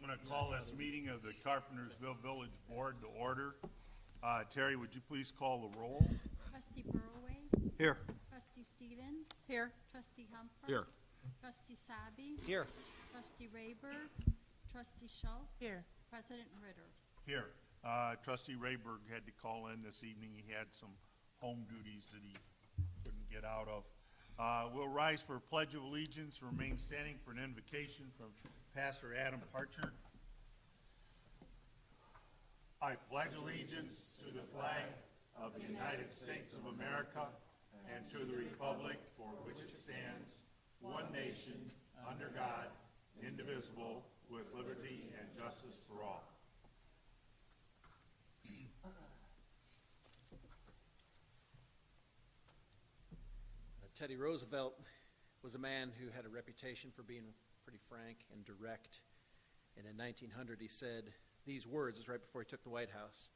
I'm going to call this meeting of the Carpentersville Village Board to order. Terry, would you please call the roll? Trustee Burroway. Here. Trustee Stevens. Here. Trustee Humphrey. Here. Trustee Sabi. Here. Trustee Rayberg. Trustee Schultz. Here. President Ritter. Here. Trustee Rayberg had to call in this evening. He had some home duties that he couldn't get out of. We'll rise for a Pledge of Allegiance, remain standing for an invocation from Pastor Adam Parcher. I pledge allegiance to the flag of the United States of America and to the republic for which it stands, one nation, under God, indivisible, with liberty and justice for all. Teddy Roosevelt was a man who had a reputation for being pretty frank and direct. And in 1900 he said these words, it's right before he took the White House.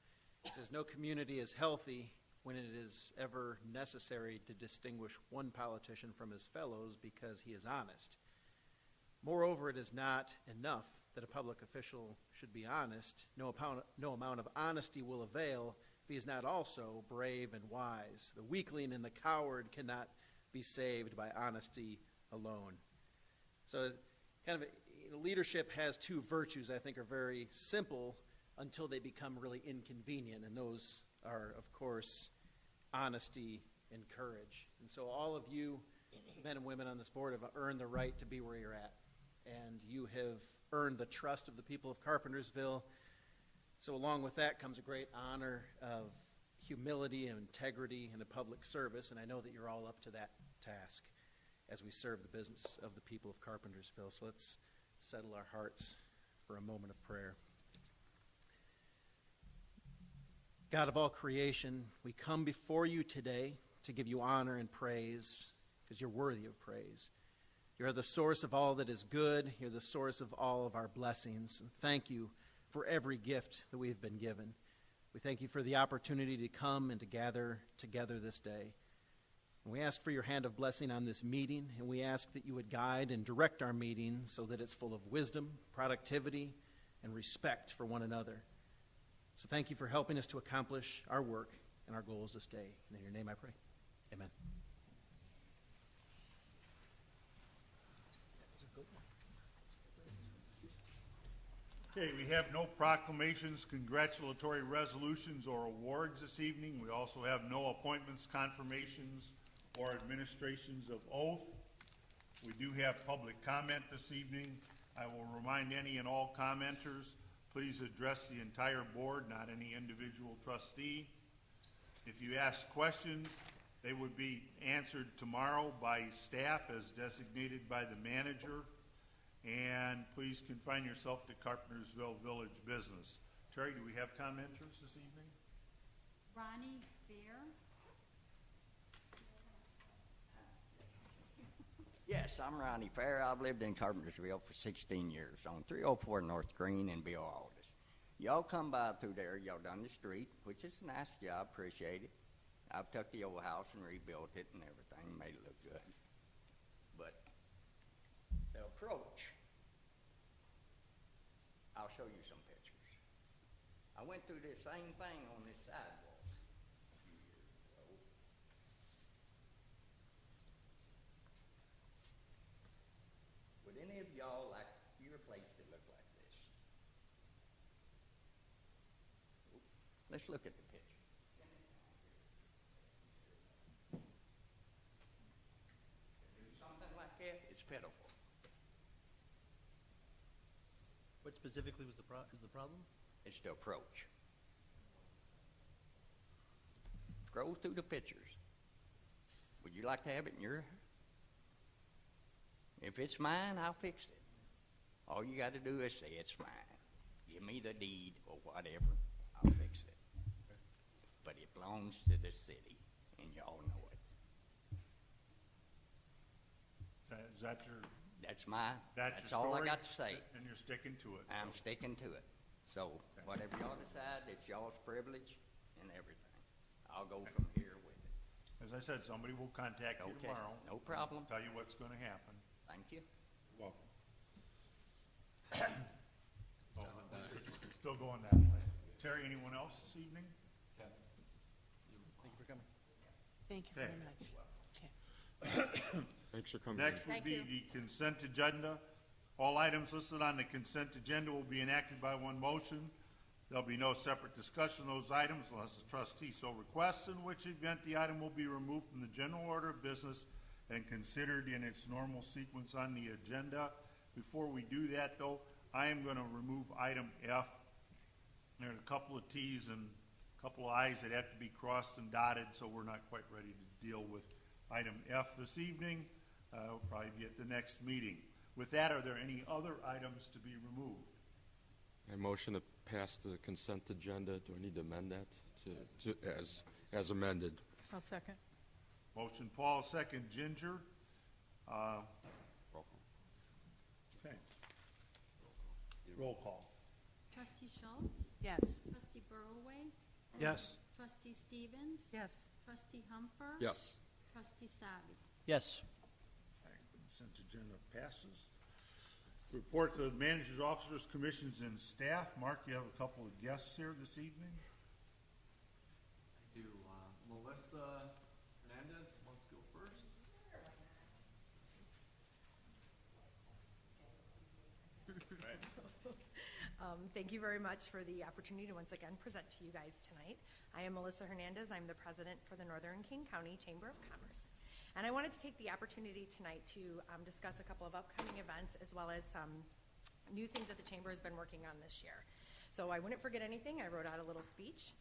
He says, "No community is healthy when it is ever necessary to distinguish one politician from his fellows because he is honest. Moreover, it is not enough that a public official should be honest. No amount of honesty will avail if he is not also brave and wise. The weakling and the coward cannot be saved by honesty alone." So kind of leadership has two virtues I think are very simple until they become really inconvenient, and those are, of course, honesty and courage. And so all of you men and women on this board have earned the right to be where you're at, and you have earned the trust of the people of Carpentersville. So along with that comes a great honor of humility and integrity in a public service, and I know that you're all up to that task as we serve the business of the people of Carpentersville. So let's settle our hearts for a moment of prayer. God of all creation, we come before you today to give you honor and praise because you're worthy of praise. You're the source of all that is good. You're the source of all of our blessings. And thank you for every gift that we've been given. We thank you for the opportunity to come and to gather together this day. And we ask for your hand of blessing on this meeting, and we ask that you would guide and direct our meeting so that it's full of wisdom, productivity, and respect for one another. So thank you for helping us to accomplish our work and our goals this day. And in your name I pray. Amen. Okay, we have no proclamations, congratulatory resolutions, or awards this evening. We also have no appointments, confirmations, or administrations of oath. We do have public comment this evening. I will remind any and all commenters, please address the entire board, not any individual trustee. If you ask questions, they would be answered tomorrow by staff as designated by the manager. And please confine yourself to Carpentersville Village business. Terry, do we have commenters this evening? Ronnie Fair. Yes, I'm Ronnie Fair. I've lived in Carpentersville for 16 years on 304 North Green in Bill Aldous. Y'all come by through there, y'all done the street, which is a nice job, appreciate it. I've took the old house and rebuilt it and everything, made it look good. But the approach, I'll show you some pictures. I went through this same thing on this sidewalk a few years ago. Would any of y'all like your place to look like this? Let's look at the picture. To do something like that, it's pitiful. What specifically is the problem? It's the approach. Scroll through the pictures. Would you like to have it in your? If it's mine, I'll fix it. All you got to do is say it's mine. Give me the deed or whatever. I'll fix it. But it belongs to the city, and y'all know it. Is that your? That's all I got to say. And you're sticking to it. I'm sticking to it. So whatever y'all decide, it's y'all's privilege and everything. I'll go from here with it. As I said, somebody will contact you tomorrow. No problem. Tell you what's going to happen. Thank you. Welcome. still going that way. Terry, anyone else this evening? Thank you for coming. Thank you Okay. very much. Okay. Thanks for coming. Next would be the consent agenda. All items listed on the consent agenda will be enacted by one motion. There'll be no separate discussion of those items unless the trustee so requests, in which event the item will be removed from the general order of business and considered in its normal sequence on the agenda. Before we do that, though, I am going to remove item F. There's a couple of T's and a couple of I's that have to be crossed and dotted, so we're not quite ready to deal with item F this evening. We'll probably be at the next meeting. With that, are there any other items to be removed? I motion to pass the consent agenda. Do I need to amend that to as amended? I'll second. Motion Paul, second Ginger. Roll call. Okay. Roll call. Trustee Schultz? Yes. Trustee Burlway? Yes. Trustee Stevens? Yes. Trustee Humper? Yes. Trustee Sabi? Yes. Consent agenda passes. Reports of managers, officers, commissions, and staff. Mark, you have a couple of guests here this evening. I do. Melissa Hernandez wants to go first. Thank you very much for the opportunity to once again present to you guys tonight. I am Melissa Hernandez. I'm the president for the Northern Kane County Chamber of Commerce. And I wanted to take the opportunity tonight to discuss a couple of upcoming events as well as some new things that the Chamber has been working on this year. So I wouldn't forget anything. I wrote out a little speech,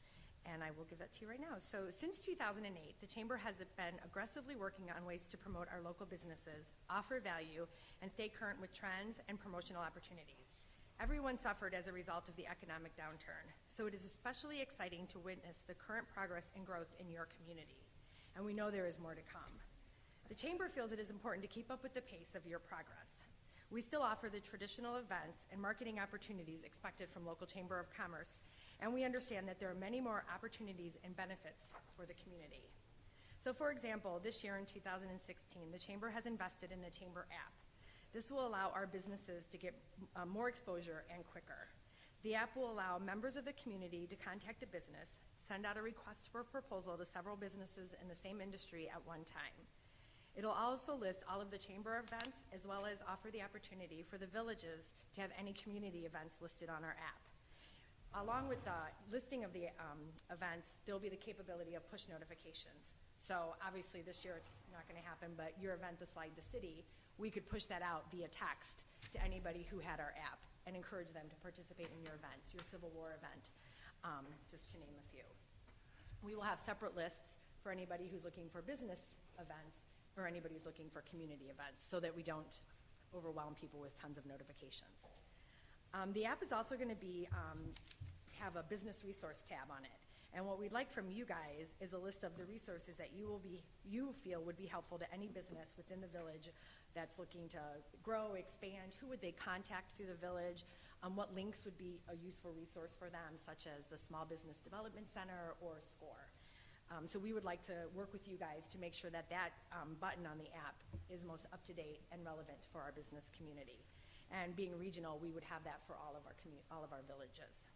and I will give that to you right now. So since 2008, the Chamber has been aggressively working on ways to promote our local businesses, offer value, and stay current with trends and promotional opportunities. Everyone suffered as a result of the economic downturn, so it is especially exciting to witness the current progress and growth in your community. And we know there is more to come. The Chamber feels it is important to keep up with the pace of your progress. We still offer the traditional events and marketing opportunities expected from local Chamber of Commerce, and we understand that there are many more opportunities and benefits for the community. So for example, this year in 2016, the Chamber has invested in the Chamber app. This will allow our businesses to get more exposure and quicker. The app will allow members of the community to contact a business, send out a request for a proposal to several businesses in the same industry at one time. It'll also list all of the Chamber events as well as offer the opportunity for the villages to have any community events listed on our app. Along with the listing of the events, there'll be the capability of push notifications. So obviously this year it's not going to happen, but your event, the Slide the City, we could push that out via text to anybody who had our app and encourage them to participate in your events, your Civil War event, just to name a few. We will have separate lists for anybody who's looking for business events or anybody who's looking for community events so that we don't overwhelm people with tons of notifications. The app is also going to have a business resource tab on it. And what we'd like from you guys is a list of the resources that you feel would be helpful to any business within the village that's looking to grow, expand. Who would they contact through the village? What links would be a useful resource for them, such as the Small Business Development Center or SCORE. So we would like to work with you guys to make sure that that button on the app is most up-to-date and relevant for our business community. And being regional, we would have that for all of our villages.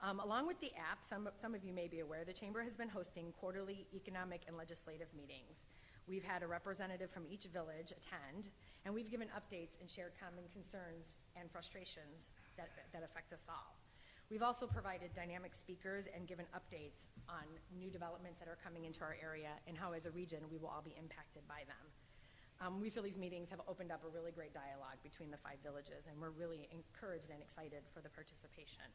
Along with the app, some of you may be aware, the Chamber has been hosting quarterly economic and legislative meetings. We've had a representative from each village attend, and we've given updates and shared common concerns and frustrations that affect us all. We've also provided dynamic speakers and given updates on new developments that are coming into our area and how, as a region, we will all be impacted by them. We feel these meetings have opened up a really great dialogue between the 5 villages, and we're really encouraged and excited for the participation.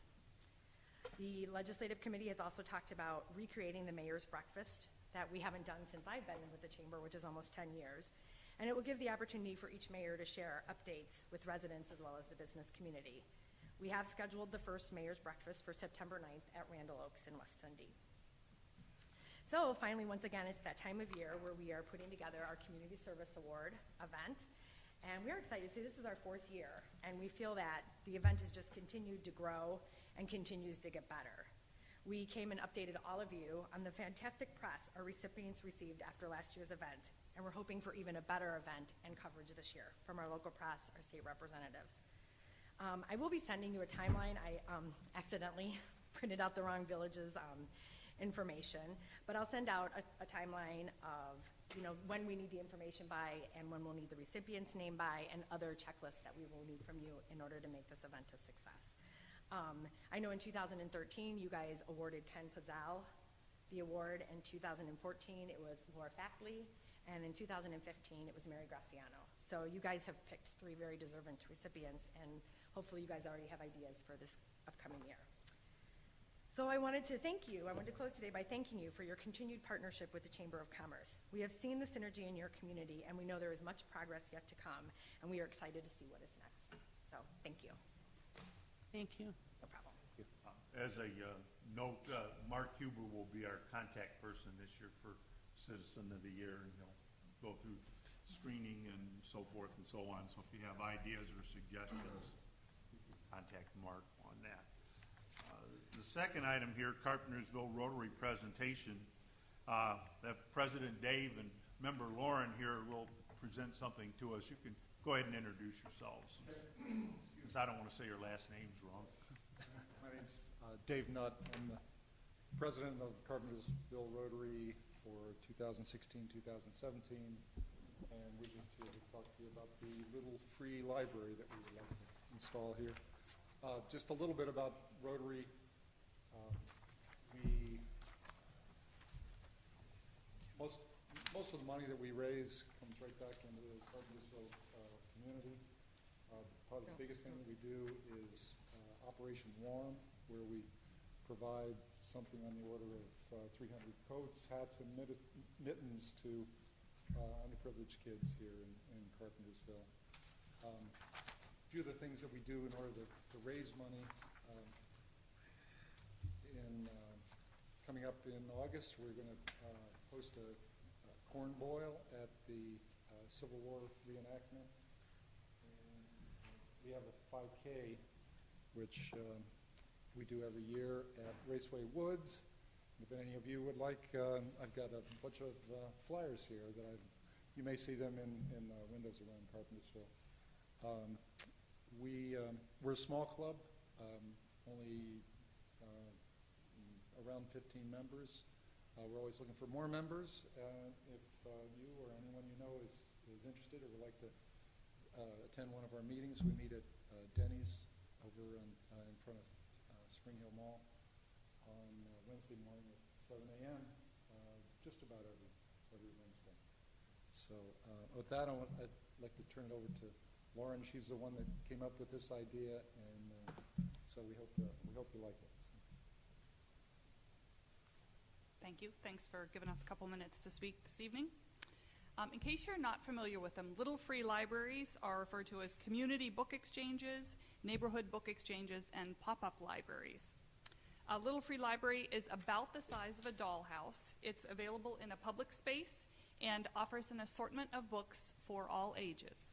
The Legislative Committee has also talked about recreating the Mayor's Breakfast that we haven't done since I've been with the Chamber, which is almost 10 years. And it will give the opportunity for each mayor to share updates with residents as well as the business community. We have scheduled the first Mayor's Breakfast for September 9th at Randall Oaks in West Dundee. So finally, once again, it's that time of year where we are putting together our Community Service Award event. And we're excited to say this is our 4th year, and we feel that the event has just continued to grow and continues to get better. We came and updated all of you on the fantastic press our recipients received after last year's event, and we're hoping for even a better event and coverage this year from our local press, our state representatives. I will be sending you a timeline. I accidentally printed out the wrong village's information, but I'll send out a timeline of when we need the information by and when we'll need the recipient's name by and other checklists that we will need from you in order to make this event a success. I know in 2013 you guys awarded Ken Pizzal the award. In 2014 it was Laura Fackley, and in 2015 it was Mary Graciano. So you guys have picked 3 very deserving recipients, and hopefully you guys already have ideas for this upcoming year. So I wanted to thank you. I wanted to close today by thanking you for your continued partnership with the Chamber of Commerce. We have seen the synergy in your community, and we know there is much progress yet to come, and we are excited to see what is next. So thank you. Thank you. No problem. As a note, Mark Huber will be our contact person this year for Citizen of the Year, and he'll go through screening and so forth and so on. So if you have ideas or suggestions, contact Mark on that. The second item here, Carpentersville Rotary presentation. That President Dave and Member Lauren here will present something to us. You can go ahead and introduce yourselves, because I don't want to say your last names wrong. My name's Dave Nutt. I'm the president of the Carpentersville Rotary for 2016-2017, and we're just here to talk to you about the little free library that we would like to install here. Just a little bit about Rotary. Most of the money that we raise comes right back into the Carpentersville community. Probably the biggest thing that we do is Operation Warm, where we provide something on the order of 300 coats, hats, and mittens to underprivileged kids here in Carpentersville. A few of the things that we do in order to raise money. Coming up in August, we're going to host a corn boil at the Civil War reenactment. And we have a 5K, which we do every year at Raceway Woods. If any of you would like, I've got a bunch of flyers here that you may see them in windows around Carpentersville. We're a small club, only around 15 members. We're always looking for more members. If you or anyone you know is interested or would like to attend one of our meetings, we meet at Denny's over in front of Spring Hill Mall on Wednesday morning at 7 a.m. Just about every Wednesday. So with that, I'd like to turn it over to Lauren. She's the one that came up with this idea, and so we hope you like it. Thank you. Thanks for giving us a couple minutes to speak this evening. In case you're not familiar with them, little free libraries are referred to as community book exchanges, neighborhood book exchanges, and pop-up libraries. A little free library is about the size of a dollhouse. It's available in a public space and offers an assortment of books for all ages.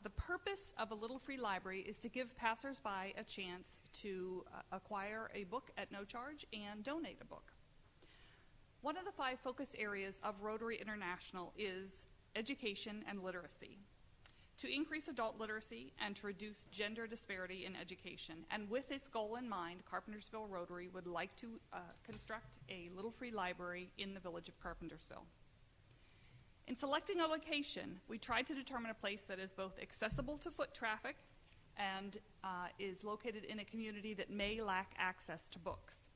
The purpose of a little free library is to give passersby a chance to acquire a book at no charge and donate a book. One of the 5 focus areas of Rotary International is education and literacy. To increase adult literacy and to reduce gender disparity in education. And with this goal in mind, Carpentersville Rotary would like to construct a little free library in the village of Carpentersville. In selecting a location, we tried to determine a place that is both accessible to foot traffic and is located in a community that may lack access to books.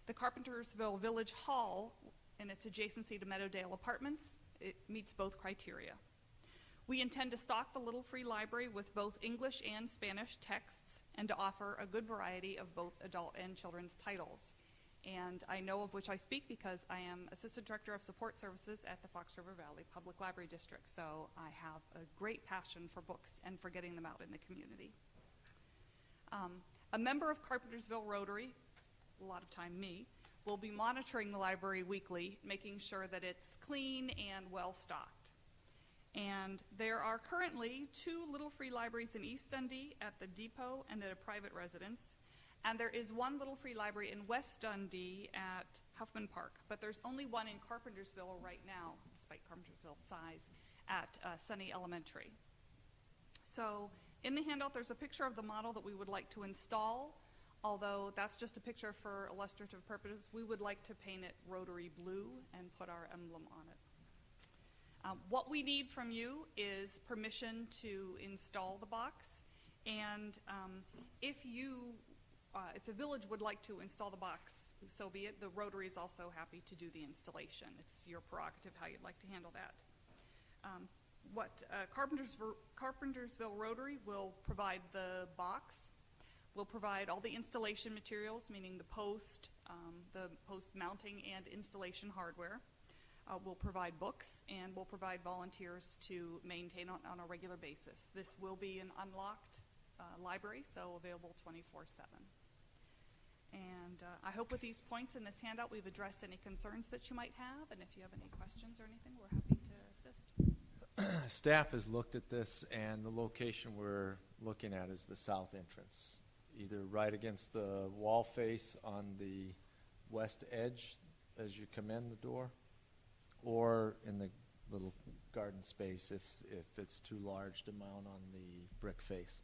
The Carpentersville Village Hall, in its adjacency to Meadowdale Apartments, it meets both criteria. We intend to stock the Little Free Library with both English and Spanish texts and to offer a good variety of both adult and children's titles. And I know of which I speak because I am Assistant Director of Support Services at the Fox River Valley Public Library District, so I have a great passion for books and for getting them out in the community. A member of Carpentersville Rotary, a lot of time me, will be monitoring the library weekly, making sure that it's clean and well stocked. And there are currently 2 little free libraries in East Dundee at the depot and at a private residence. And there is 1 little free library in West Dundee at Huffman Park. But there's only 1 in Carpentersville right now, despite Carpentersville's size, at Sunny Elementary. So In the handout, there's a picture of the model that we would like to install. Although that's just a picture for illustrative purposes, we would like to paint it rotary blue and put our emblem on it. What we need from you is permission to install the box, and if the village would like to install the box, so be it. The Rotary is also happy to do the installation. It's your prerogative how you'd like to handle that. Carpentersville Rotary will provide the box. We'll provide all the installation materials, meaning the post mounting and installation hardware. We'll provide books, and we'll provide volunteers to maintain on a regular basis. This will be an unlocked library, so available 24/7. And I hope with these points in this handout we've addressed any concerns that you might have, and if you have any questions or anything, we're happy to assist. Staff has looked at this, and the location we're looking at is the south entrance, either right against the wall face on the west edge as you come in the door, or in the little garden space if it's too large to mount on the brick face.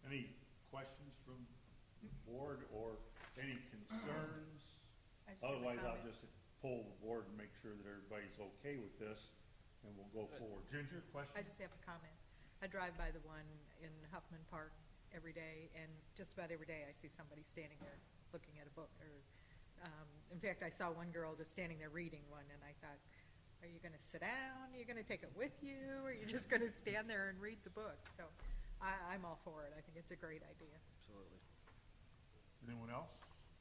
Any questions from the board or any concerns? Otherwise, I'll just poll the board and make sure that everybody's okay with this, and we'll go forward. Ginger, question? I just have a comment. I drive by the one in Huffman Park every day, and just about every day I see somebody standing there looking at a book. Or, in fact, I saw one girl just standing there reading one, and I thought, are you going to sit down? Are you going to take it with you? Or are you just going to stand there and read the book? So I'm all for it. I think it's a great idea. Absolutely. Anyone else?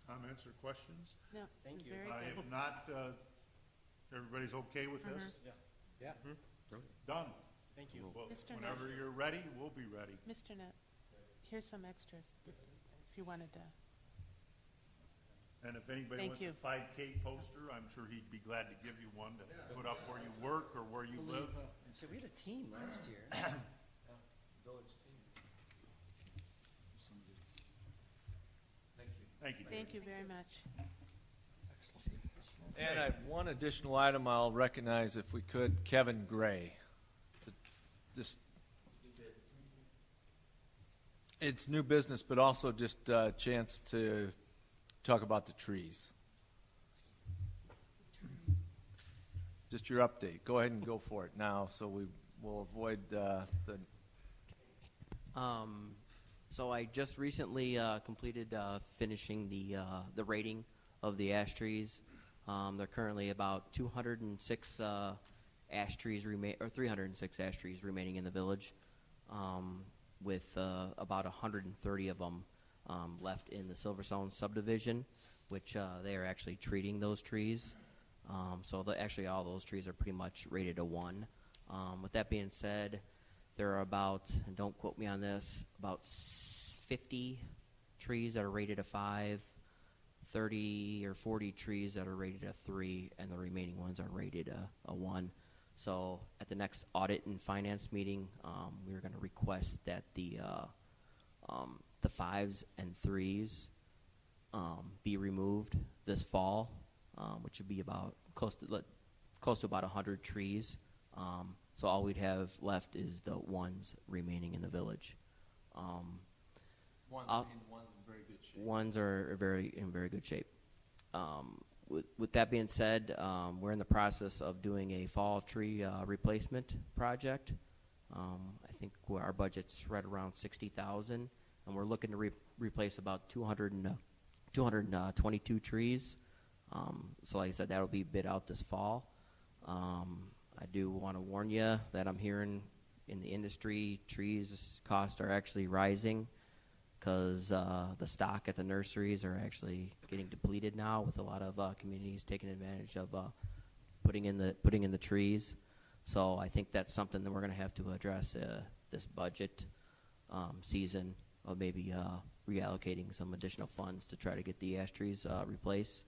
Comments or questions? No. Thank you. Very good. If not, everybody's okay with this? Yeah. Done. Thank you. Well, Mr. whenever you're ready, we'll be ready. Mr. Nutt, here's some extras if you wanted to. And if anybody Thank wants you. a 5K poster, I'm sure he'd be glad to give you one to put up where you work or where you live. So we had a team last year. Village team. Thank you. Thank you. Thank you very much. And I have one additional item I'll recognize, if we could, Kevin Gray. Just, it's new business, but also just a chance to talk about the trees. Just your update. Go ahead and go for it now, so we will avoid the. So I just recently completed finishing the rating of the ash trees. There are currently about 206 ash trees 306 ash trees remaining in the village, with about 130 of them left in the Silverstone subdivision, which they are actually treating those trees. So actually all those trees are pretty much rated a 1. With that being said, there are about, and don't quote me on this, about 50 trees that are rated a 5, 30 or 40 trees that are rated a 3, and the remaining ones are rated a 1. So at the next audit and finance meeting, we're going to request that the 5s and 3s be removed this fall, which would be about close to about 100 trees. So all we'd have left is the 1s remaining in the village. One's in very good shape. Ones are in very good shape. With that being said, we're in the process of doing a fall tree replacement project. I think our budget's right around $60,000, and we're looking to replace about 222 trees. So like I said, that'll be bid out this fall. I do want to warn you that I'm hearing in the industry trees costs are actually rising, because the stock at the nurseries are actually getting depleted now, with a lot of communities taking advantage of putting in the trees. So I think that's something that we're going to have to address this budget season, of maybe reallocating some additional funds to try to get the ash trees replaced.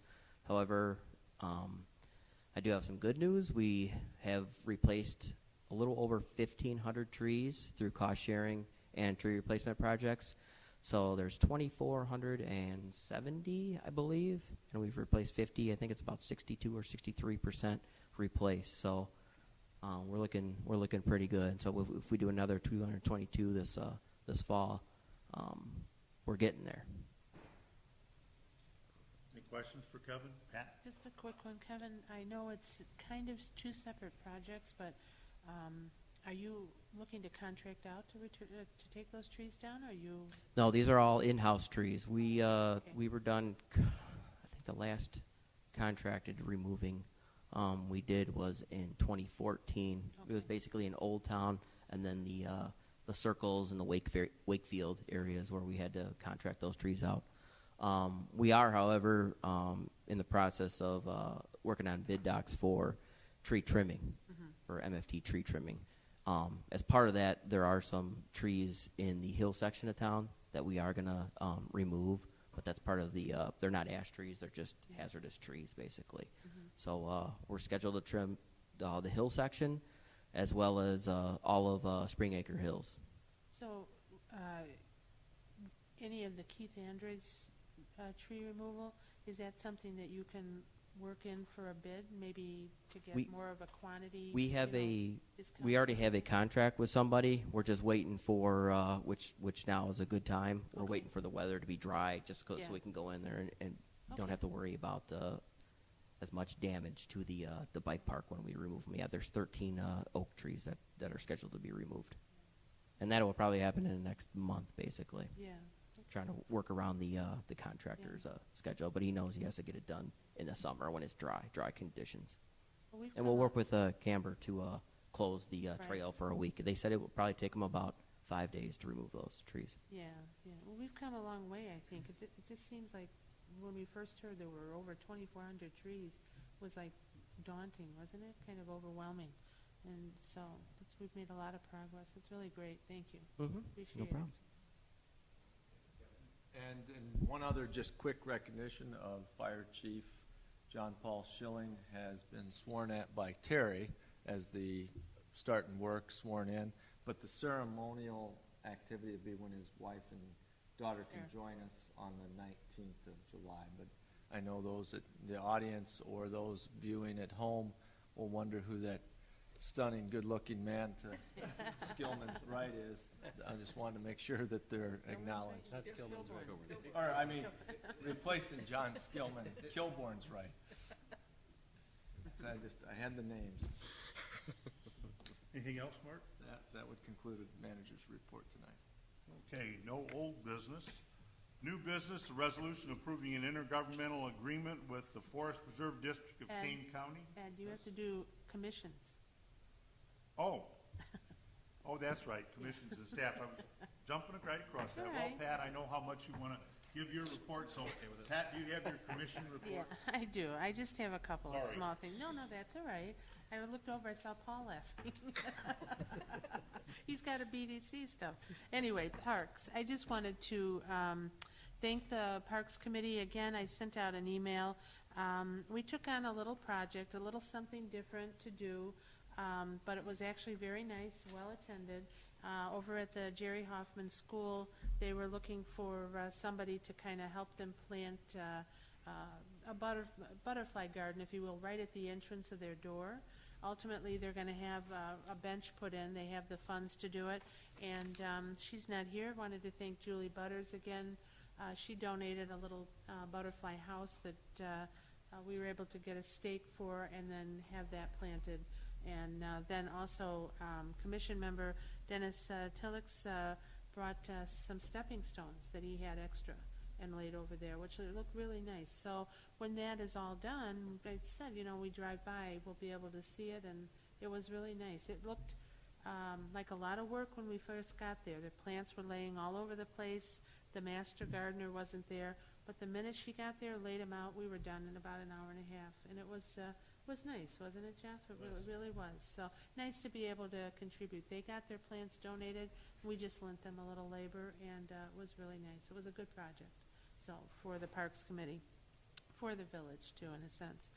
However, I do have some good news. We have replaced a little over 1,500 trees through cost sharing and tree replacement projects. So there's 2,470, I believe, and we've replaced 50. I think it's about 62 or 63% replaced. So we're looking pretty good. So if we do another 222 this fall, we're getting there. Any questions for Kevin? Pat? Just a quick one, Kevin. I know it's kind of two separate projects, but are you looking to contract out to take those trees down? Or are you? No, these are all in-house trees. We were done. I think the last contracted removing we did was in 2014. Okay. It was basically in Old Town, and then the circles and the Wakefield areas where we had to contract those trees out. We are, however, in the process of working on bid docs for tree trimming, for MFT tree trimming. As part of that, there are some trees in the hill section of town that we are going to remove, but that's part of the, they're not ash trees, they're just hazardous trees, basically. So we're scheduled to trim the hill section as well as all of Spring Acre Hills. So any of the Keith Andres tree removal, is that something that you can work in for a bid, maybe to get more of a quantity? We have discount? we already have a contract with somebody. We're just waiting for which now is a good time. We're waiting for the weather to be dry, just so we can go in there and don't have to worry about as much damage to the bike park when we remove them. Yeah, there's 13 oak trees that are scheduled to be removed, and that will probably happen in the next month, basically. Yeah. Trying to work around the contractor's schedule, but he knows he has to get it done in the summer when it's dry conditions. Well, and we'll work with Camber to close the trail for a week. They said it will probably take them about 5 days to remove those trees. Yeah. Well, we've come a long way, I think. It just seems like when we first heard there were over 2,400 trees, was like daunting, wasn't it? Kind of overwhelming. And so we've made a lot of progress. It's really great. Thank you. Appreciate No problem. And one other just quick recognition of Fire Chief John Paul Schilling has been sworn at by Terry as the starting work sworn in, but the ceremonial activity will be when his wife and daughter can join us on the 19th of July. But I know those at the audience or those viewing at home will wonder who that stunning, good-looking man to Skillman's right is. I just wanted to make sure that they're acknowledged. That's Kilman's right. Or, I mean, replacing John Skillman. Kilborn's right. So I had the names. Anything else, Mark? That would conclude the manager's report tonight. Okay, no old business. New business, a resolution approving an intergovernmental agreement with the Forest Preserve District of Kane County. And you have to do commissions. Oh, that's right, commissions and staff. I was jumping right across that. Well, Pat, I know how much you want to give your report, so Pat, do you have your commission report? Yeah, I do. I just have a couple of Sorry. small things. No, that's all right. I looked over, I saw Paul laughing. He's got a BDC stuff. Anyway, parks. I just wanted to thank the Parks Committee. Again, I sent out an email. We took on a little project, a little something different to do. But it was actually very nice, well attended. Over at the Jerry Hoffman School, they were looking for somebody to kind of help them plant a butterfly garden, if you will, right at the entrance of their door. Ultimately, they're going to have a bench put in. They have the funds to do it. And she's not here. Wanted to thank Julie Butters again. She donated a little butterfly house that we were able to get a stake for and then have that planted. And then also Commission member Dennis Tillix brought some stepping stones that he had extra and laid over there, which look really nice. So when that is all done, like I said, we drive by, we'll be able to see it, and it was really nice. It looked like a lot of work when we first got there. The plants were laying all over the place. The master gardener wasn't there. But the minute she got there, laid them out, we were done in about an hour and a half. And it was nice, wasn't it, Jeff? It really was. So nice to be able to contribute. They got their plants donated. We just lent them a little labor, and it was really nice. It was a good project. So for the Parks Committee, for the village, too, in a sense.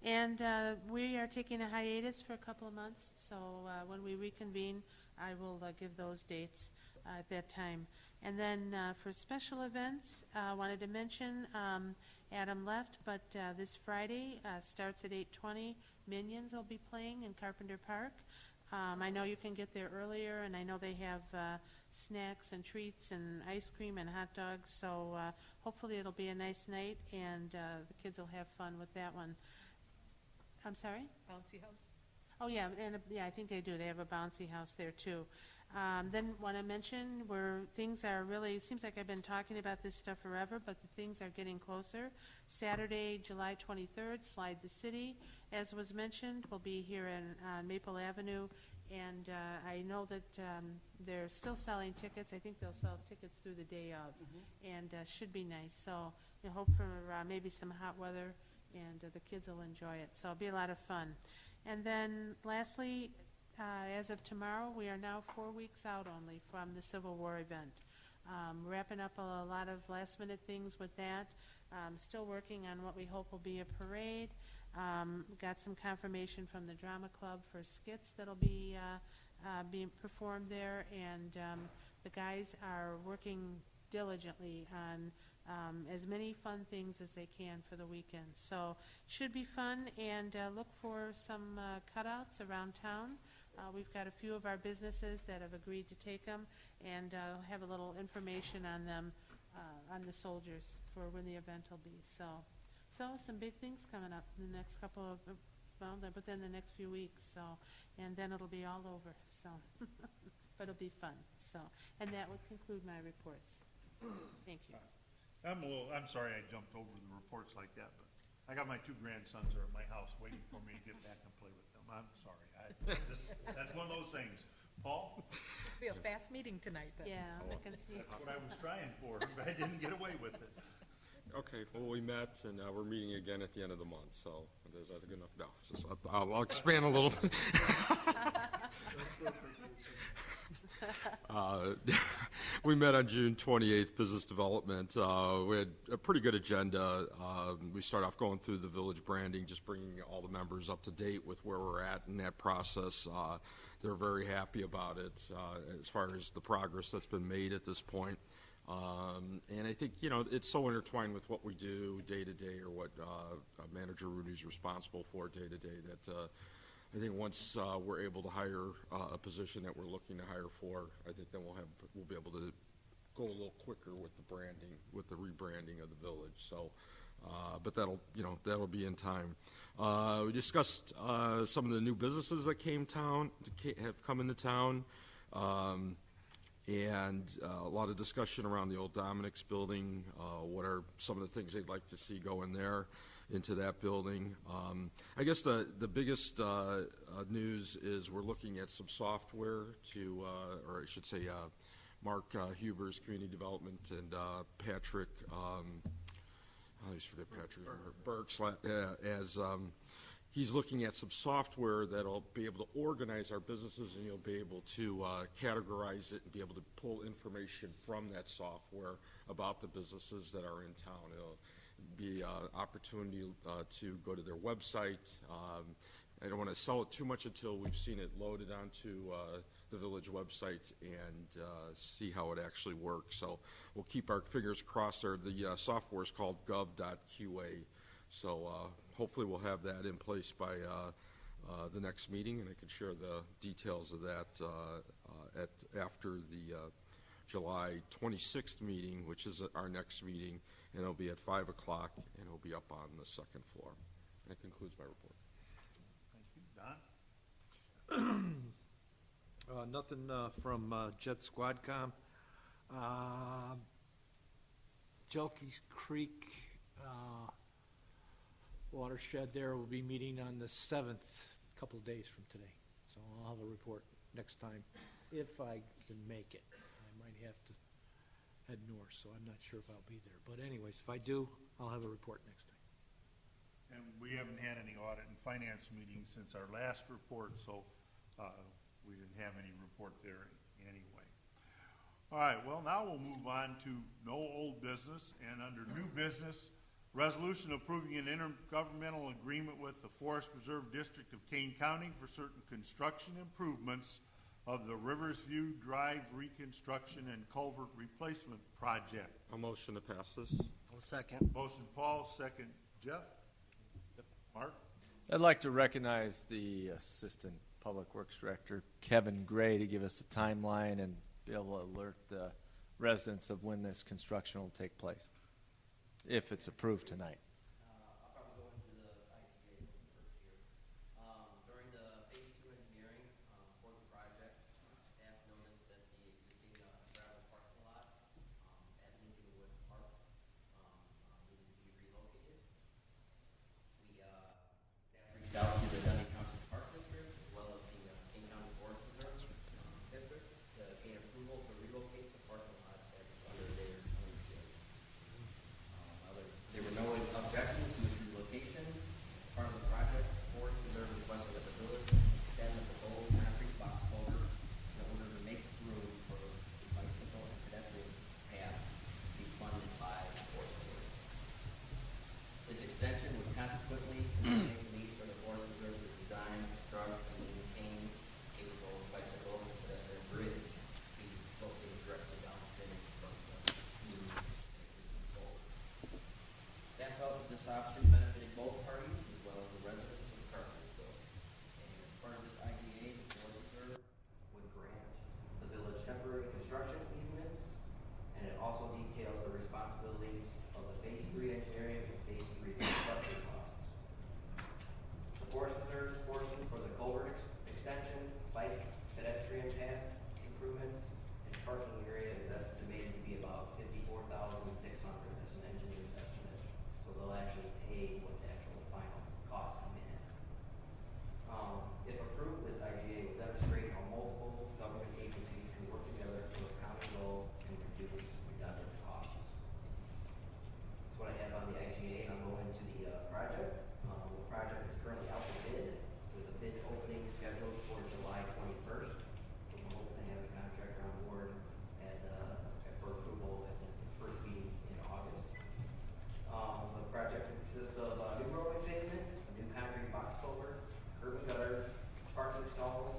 And we are taking a hiatus for a couple of months. So when we reconvene, I will give those dates at that time. And then for special events, I wanted to mention Adam left, but this Friday starts at 8:20. Minions will be playing in Carpenter Park. I know you can get there earlier, and I know they have snacks and treats and ice cream and hot dogs, so hopefully it'll be a nice night, and the kids will have fun with that one. I'm sorry? Bouncy house? Oh, yeah, and I think they do. They have a bouncy house there, too. Then want to mention where things are really, seems like I've been talking about this stuff forever, but the things are getting closer. Saturday, July 23rd, Slide the City, as was mentioned, will be here on Maple Avenue, and I know that they're still selling tickets. I think they'll sell tickets through the day of, and should be nice. So I hope for maybe some hot weather, and the kids will enjoy it. So it'll be a lot of fun. And then lastly, as of tomorrow, we are now 4 weeks out only from the Civil War event. Wrapping up a lot of last-minute things with that. Still working on what we hope will be a parade. Got some confirmation from the Drama Club for skits that'll be being performed there, and the guys are working diligently on as many fun things as they can for the weekend. So should be fun, and look for some cutouts around town. We've got a few of our businesses that have agreed to take them, and have a little information on them, on the soldiers for when the event will be. So some big things coming up in the next couple of, within the next few weeks. So, and then it'll be all over. So, but it'll be fun. So, and that would conclude my reports. Thank you. I'm sorry I jumped over the reports like that, but I got my 2 grandsons are at my house waiting for me to get back and play with them. I'm sorry. That's one of those things. Paul? Must be a fast meeting tonight, then. Yeah, I can see. That's what I was trying for, but I didn't get away with it. Okay, well, we met, and we're meeting again at the end of the month, so is that good enough? No, just, I'll expand a little bit. We met on June 28th, Business Development. We had a pretty good agenda. We start off going through the village branding, just bringing all the members up to date with where we're at in that process. They're very happy about it as far as the progress that's been made at this point. And I think, it's so intertwined with what we do day to day, or what Manager Rooney's responsible for day to day, that I think once we're able to hire a position that we're looking to hire for, I think then we'll be able to go a little quicker with the branding, with the rebranding of the village. So, but that'll be in time. We discussed some of the new businesses that have come into town. And a lot of discussion around the old Dominic's building. What are some of the things they'd like to see go in there, into that building? I guess the biggest news is we're looking at some software to, or I should say, Mark Huber's Community Development, and Patrick, I always forget Patrick, Burks, as he's looking at some software that'll be able to organize our businesses, and you'll be able to categorize it and be able to pull information from that software about the businesses that are in town. It'll be an opportunity to go to their website. I don't want to sell it too much until we've seen it loaded onto the village website and see how it actually works. So we'll keep our fingers crossed there. The software is called gov.qa. So hopefully we'll have that in place by the next meeting, and I can share the details of that after the July 26th meeting, which is our next meeting, and it'll be at 5 o'clock, and it'll be up on the 2nd floor. That concludes my report. Thank you. Don? Nothing from Jet Squadcom. Jelke's Creek watershed there will be meeting on the 7th, a couple of days from today. So I'll have a report next time if I can make it. I might have to head north, so I'm not sure if I'll be there. But anyways, if I do, I'll have a report next time. And we haven't had any audit and finance meetings since our last report, so we didn't have any report there anyway. All right, well, now we'll move on to no old business, and under new business, resolution approving an intergovernmental agreement with the Forest Preserve District of Kane County for certain construction improvements of the Riversview Drive reconstruction and culvert replacement project. A motion to pass this. Second. Motion Paul, second Jeff. Mark? I'd like to recognize the Assistant Public Works Director, Kevin Gray, to give us a timeline and be able to alert the residents of when this construction will take place, if it's approved tonight. I'll probably go into the IGA first here. During the phase 2 engineering for the project, staff noticed that the existing gravel parking lot at Lincolnwood Park needed to be relocated. Staff reached out to the Dunning County Park District as well as the Kane County Forest Reserve District to gain approval to relocate the parking lot that's under their ownership. There were no objections to its relocation. As part of the project, the Forest Reserve requested that the village extend the proposed concrete box culvert in order to make room for the bicycle and pedestrian path to be funded by the Forest Reserve. This extension would consequently eliminate the need for the Forest Reserve to design, construct, and maintain a proposed bicycle and pedestrian bridge to be located directly downstream from the new culvert. Staff felt that this option benefited both parties as well as the residents of Carpentersville. And as part of this IGA, the Forest Reserve would grant the village temporary construction easements, and it also details the responsibilities of the Phase 3 engineering and Phase 3 construction costs. The Forest Reserve's portion for the culvert extension, bike, pedestrian path improvements, and parking area is estimated to be about $54,600 as an engineer's estimate. So they'll actually pay what the actual final costs come in at. If approved, this IGA will demonstrate how multiple government agencies can work together to a common goal and reduce redundant costs. That's what I have on the IGA, and I'll go into the project. The project is currently out to bid, with a bid opening scheduled for July 21st. So we're hoping to have the contractor on board for approval at the first meeting in August. The project consists of new roadway pavement, a new concrete box culvert, curb and gutters, parking stalls,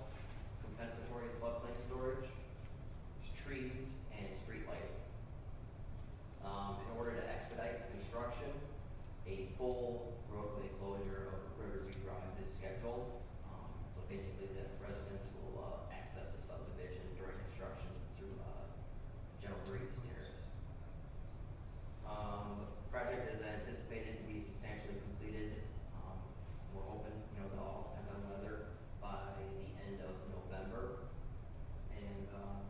compensatory floodplain storage, trees, and street lighting. In order to expedite construction, a full roadway closure of Riverview Drive is scheduled. So basically, the residents will access the subdivision during construction through General Breeze stairs. The project is anticipated to be substantially completed. We're hoping, it all depends on weather, by the end of November. And I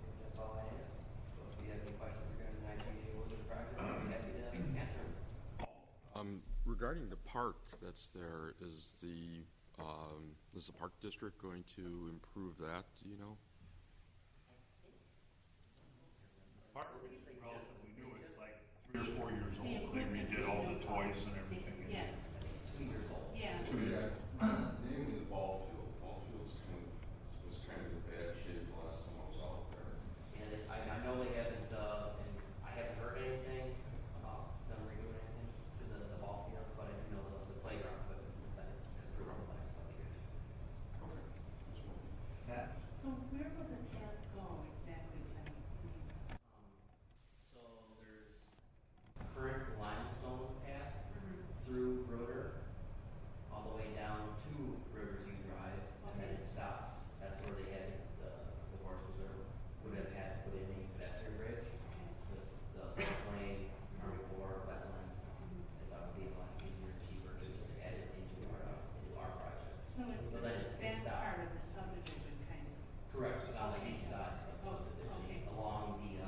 think that's all I have. So if you have any questions regarding the IGA or the project, I'd be happy to answer them. Regarding the park that's there, is the park district going to improve that? Do you know? Park is relatively new, it's like 3 or 4 years old. They redid all the toys and everything. Yeah, 2 years old. Yeah. 2 years. Namely, the ball field. Ball field's was kind of in bad shape the last time I was out there. And I know they haven't, and I haven't heard anything about them redoing anything to the ball field, but I do know the playground equipment has been improved over the last couple of years. Okay. Just wondering. Pat? So where will the path go exactly, Penny? So there's current limestone path through Roeder, all the way down to Riverview Drive, and then it stops. That's where they had the Forest Reserve would have had to put in a pedestrian bridge. The floodplain, Army Corps, wetlands, they thought it would be a lot easier and cheaper to just add it into our project. So it's So then it that stops. part of the subdivision, kind of. Correct, it's on the east side of the subdivision, Okay. along the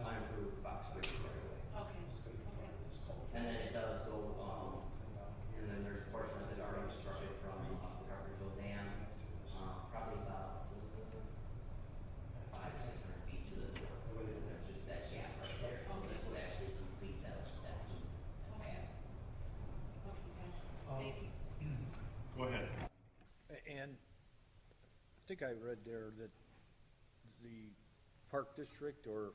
unimproved Fox Bridge right away. Okay, okay. And then it does go, and then there's a portion of it already constructed from the Carpentersville Dam, probably about 500 or 600 feet to the north. There's just that gap right there. So this would actually complete that path. Okay, gotcha. Thank you. Go ahead. And I think I read there that the park district or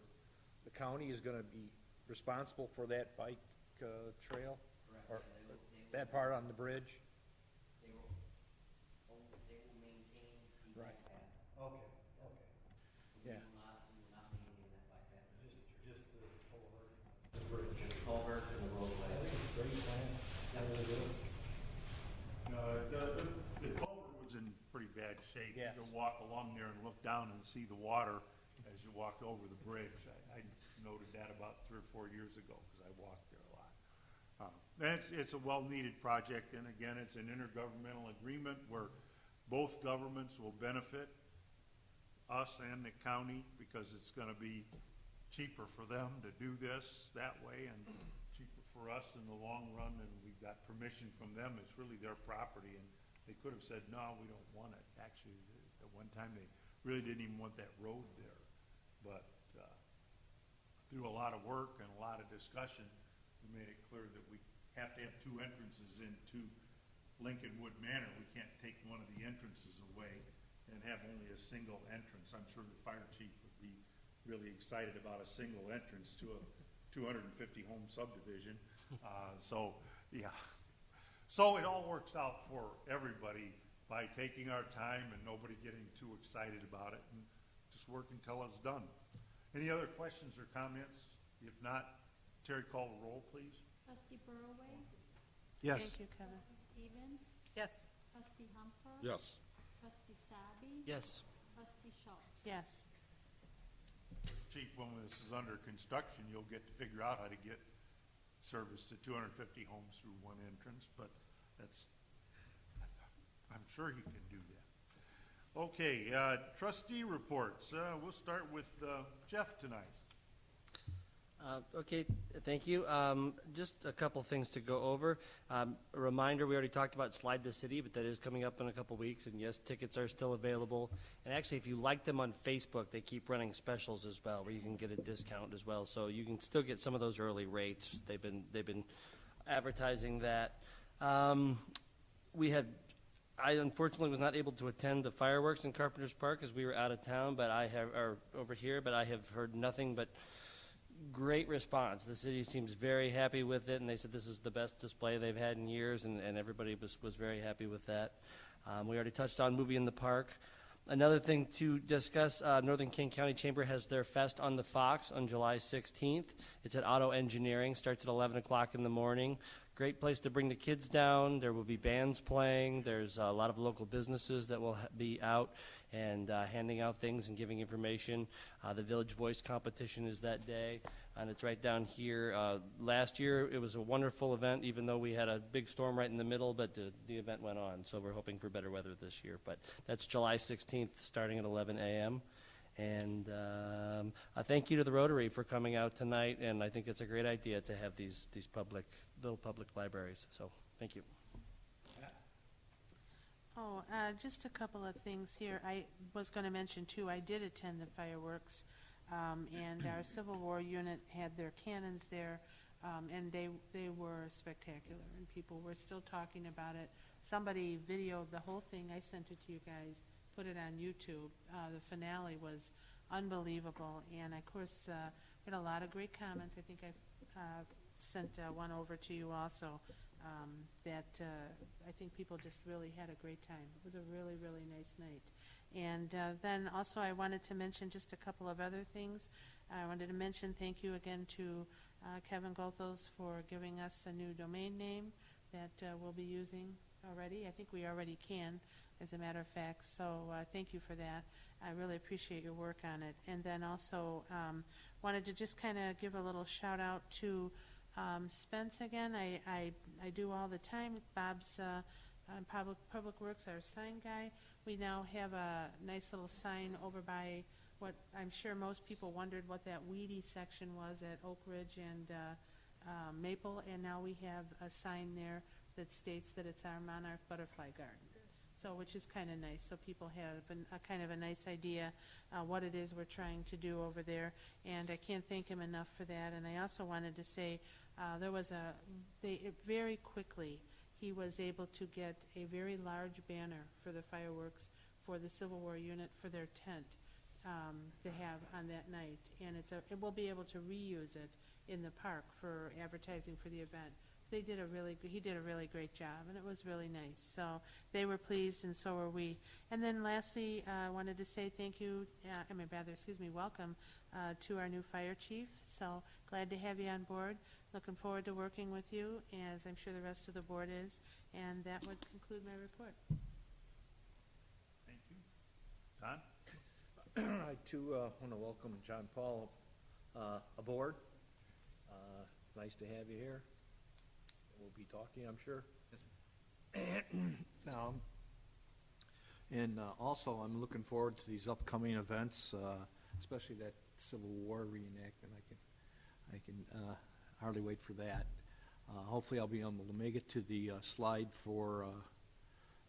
the county is going to be responsible for that bike trail? Correct. Or Yeah, they will that part on the bridge? They will maintain the Right. bike path. Okay, okay. Yeah. We will not maintain that bike path. Just the culvert. The bridge. Just culvert and the roadway. I think it's a great plan. I really do. The culvert was in pretty bad shape. Yes. You could walk along there and look down and see the water as you walked over the bridge. I noted that about 3 or 4 years ago because I walked there a lot. And it's a well-needed project, and again, it's an intergovernmental agreement where both governments will benefit, us and the county, because it's going to be cheaper for them to do this that way and cheaper for us in the long run, and we've got permission from them. It's really their property, and they could have said, no, we don't want it. Actually, at one time, they really didn't even want that road there. But through a lot of work and a lot of discussion, we made it clear that we have to have 2 entrances into Lincolnwood Manor. We can't take one of the entrances away and have only a single entrance. I'm sure the fire chief would be really excited about a single entrance to a 250 home subdivision. So it all works out for everybody by taking our time and nobody getting too excited about it, and just work until it's done. Any other questions or comments? If not, Terry, call the roll, please. Trustee Burroway? Yes. Thank you, Kevin. Trustee Stevens? Yes. Trustee Humper? Yes. Trustee Sabi? Yes. Trustee Schultz? Yes. Chief, when this is under construction, you'll get to figure out how to get service to 250 homes through one entrance, but I'm sure you can do that. Okay, trustee reports. We'll start with Jeff tonight. Okay, thank you. Just a couple things to go over. A reminder, we already talked about Slide the City, but that is coming up in a couple weeks, and yes, tickets are still available. And actually, if you like them on Facebook, they keep running specials as well, where you can get a discount as well. So you can still get some of those early rates. They've been advertising that. I unfortunately was not able to attend the fireworks in Carpenters Park because we were out of town, but I have heard nothing but great response. The city seems very happy with it, and they said this is the best display they've had in years, and everybody was very happy with that. We already touched on Movie in the Park. Another thing to discuss, Northern Kane County Chamber has their Fest on the Fox on July 16th. It's at Auto Engineering, starts at 11 o'clock in the morning. Great place to bring the kids down. There will be bands playing. There's a lot of local businesses that will be out and handing out things and giving information. The Village Voice competition is that day, and it's right down here. Last year, it was a wonderful event, even though we had a big storm right in the middle, but the event went on, so we're hoping for better weather this year. But that's July 16th, starting at 11 a.m., and a thank you to the Rotary for coming out tonight, and I think it's a great idea to have these little public libraries. So thank you. Oh, just a couple of things here. I was going to mention, too, I did attend the fireworks, and our Civil War unit had their cannons there, and they were spectacular, and people were still talking about it. Somebody videoed the whole thing. I sent it to you guys, put it on YouTube. The finale was unbelievable, and, of course, we had a lot of great comments. I think I sent one over to you also. I think people just really had a great time. It was a really, really nice night. And then also I wanted to mention just a couple of other things. I wanted to mention thank you again to Kevin Goethals for giving us a new domain name that we'll be using already. I think we already can, as a matter of fact. So thank you for that. I really appreciate your work on it. And then also wanted to just kind of give a little shout out to Spence again. I do all the time. Bob's Public Works, our sign guy. We now have a nice little sign over by what I'm sure most people wondered what that weedy section was at Oak Ridge and Maple, and now we have a sign there that states that it's our monarch butterfly garden. So, which is kind of nice, so people have a kind of a nice idea what it is we're trying to do over there, and I can't thank him enough for that. And I also wanted to say there was very quickly he was able to get a very large banner for the fireworks for the Civil War unit for their tent to have on that night, and we'll be able to reuse it in the park for advertising for the event. he did a really great job, and it was really nice. So they were pleased, and so were we. And then lastly, I wanted to say thank you, welcome to our new fire chief. So glad to have you on board. Looking forward to working with you, as I'm sure the rest of the board is. And that would conclude my report. Thank you. Don? I too want to welcome John Paul aboard. Nice to have you here. We'll be talking, I'm sure. And also, I'm looking forward to these upcoming events, especially that Civil War reenactment. I can hardly wait for that. Hopefully, I'll be able to make it to the slide for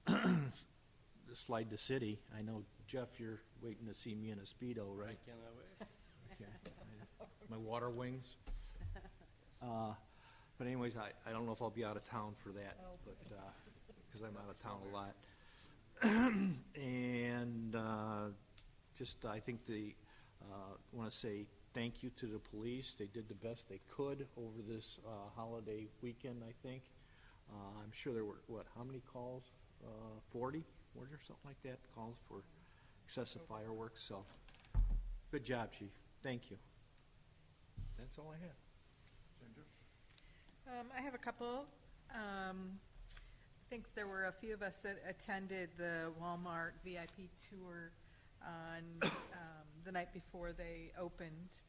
the slide to city. I know, Jeff, you're waiting to see me in a Speedo, right? I cannot wait. Okay. My water wings. But anyways, I don't know if I'll be out of town for that, but because I'm out of town a lot. And I think want to say thank you to the police. They did the best they could over this holiday weekend, I think. I'm sure there were, how many calls? 40 or something like that, calls for excessive fireworks. So good job, Chief. Thank you. That's all I have. I have a couple. I think there were a few of us that attended the Walmart VIP tour on the night before they opened.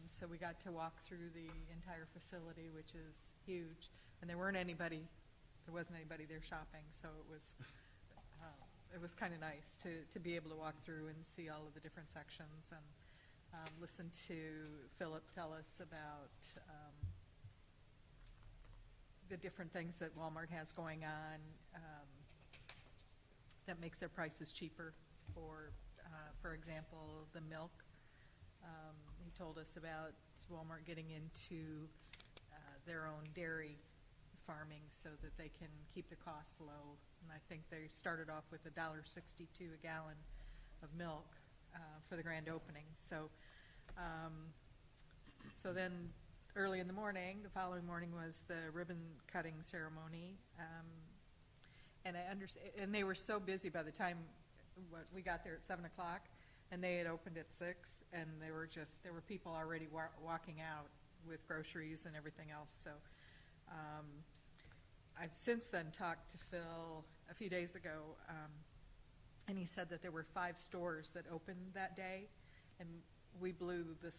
So we got to walk through the entire facility, which is huge. And there wasn't anybody there shopping, so it was kind of nice to be able to walk through and see all of the different sections and listen to Philip tell us about the different things that Walmart has going on that makes their prices cheaper. For example, the milk. He told us about Walmart getting into their own dairy farming so that they can keep the costs low. And I think they started off with $1.62 a gallon of milk for the grand opening. So then early in the morning, the following morning was the ribbon cutting ceremony, and they were so busy by the time we got there at 7 o'clock, and they had opened at 6, and there were people already walking out with groceries and everything else. So I've since then talked to Phil a few days ago, and he said that there were 5 stores that opened that day, and we blew the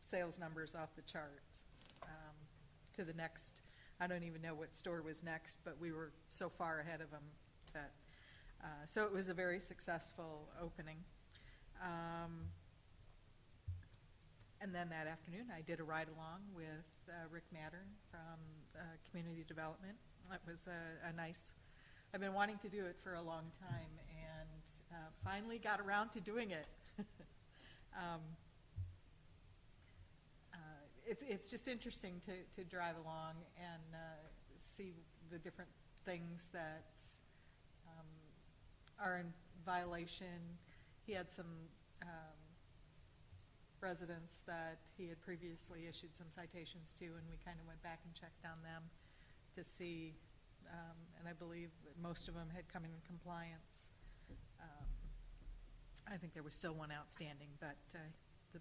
sales numbers off the chart. To the next, I don't even know what store was next, but we were so far ahead of them that, so it was a very successful opening. And then that afternoon, I did a ride along with Rick Mattern from Community Development. That was a nice, I've been wanting to do it for a long time, and finally got around to doing it. It's just interesting to drive along and see the different things that are in violation. He had some residents that he had previously issued some citations to, and we kind of went back and checked on them to see, and I believe that most of them had come in compliance. I think there was still one outstanding, but the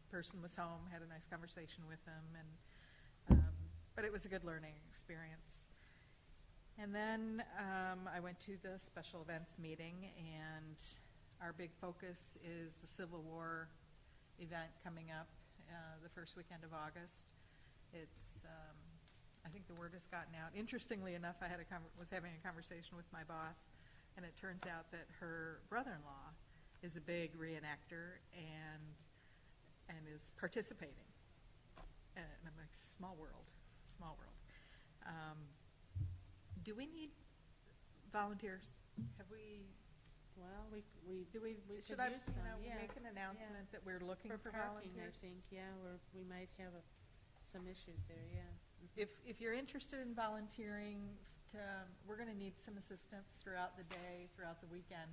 person was home, had a nice conversation with them, and but it was a good learning experience. And then I went to the special events meeting, and our big focus is the Civil War event coming up the first weekend of August. It's I think the word has gotten out. Interestingly enough, I was having a conversation with my boss, and it turns out that her brother-in-law is a big reenactor and is participating. And I'm like, small world. Do we need volunteers? Have we? Well, we should could I use some, yeah. make an announcement that we're looking for parking, volunteers? I think, yeah, we might have some issues there, yeah. If you're interested in volunteering, we're going to need some assistance throughout the day, throughout the weekend.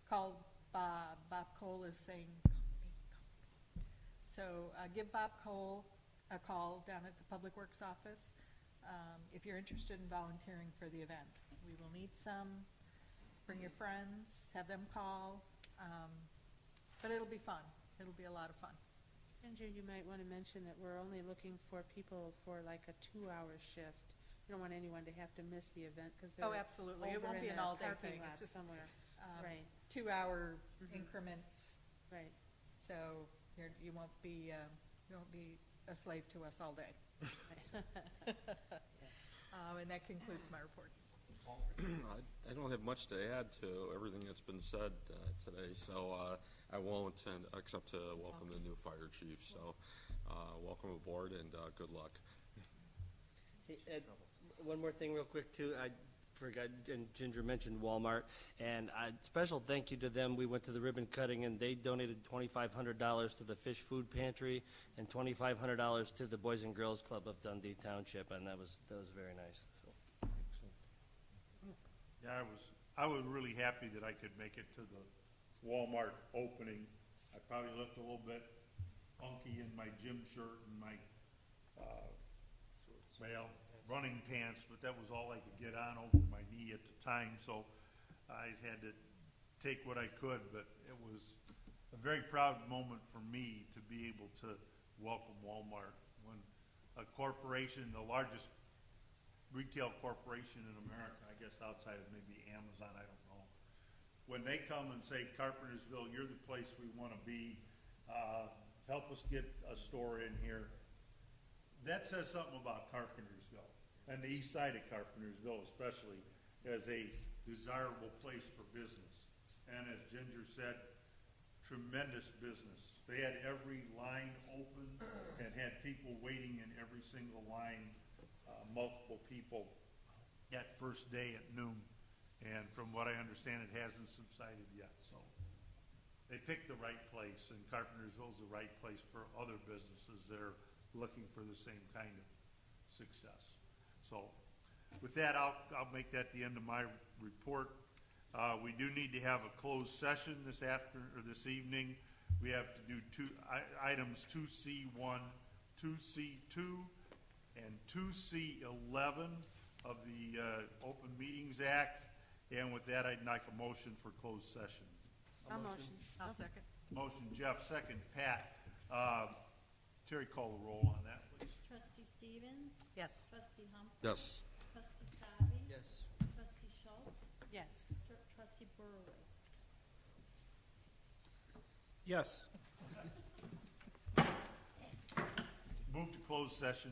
Call Bob. Bob Cole is saying, call me. So give Bob Cole a call down at the Public Works office if you're interested in volunteering for the event. We will need some. Bring your friends, have them call, but it'll be fun. It'll be a lot of fun. Ginger, you might want to mention that we're only looking for people for like a 2-hour shift. We don't want anyone to have to miss the event because they're Absolutely. It over won't in be an the all-day parking thing. lot It's just somewhere. Right. 2-hour increments. Right. So you won't be a slave to us all day. And that concludes my report. I don't have much to add to everything that's been said today, so I won't, except to welcome the new fire chief. So welcome aboard and good luck. Hey, Ed, one more thing real quick, too. I forgot, and Ginger mentioned Walmart, and special thank you to them. We went to the ribbon cutting, and they donated $2,500 to the Fish Food Pantry and $2,500 to the Boys and Girls Club of Dundee Township, and that was very nice. So. Yeah, I was really happy that I could make it to the Walmart opening. I probably looked a little bit funky in my gym shirt and my running pants, but that was all I could get on over my knee at the time, so I had to take what I could, but it was a very proud moment for me to be able to welcome Walmart when a corporation, the largest retail corporation in America, I guess outside of maybe Amazon, I don't know. When they come and say, Carpentersville, you're the place we want to be, help us get a store in here, that says something about Carpentersville and the east side of Carpentersville especially as a desirable place for business. And as Ginger said, tremendous business. They had every line open and had people waiting in every single line, multiple people that first day at noon. And from what I understand, it hasn't subsided yet. So they picked the right place, and Carpentersville's the right place for other businesses that are looking for the same kind of success. So with that, I'll make that the end of my report. We do need to have a closed session this evening. We have to do items 2C1, 2C2, and 2C11 of the Open Meetings Act. And with that, I'd like a motion for closed session. I'll motion. I'll second. Motion, Jeff, second, Pat. Terry, call the roll on that, please. Trustee Stevens? Yes. Trustee Humphries? Yes. Trustee Sabi? Yes. Trustee Schultz? Yes. Trustee Burley? Yes. Move to closed session.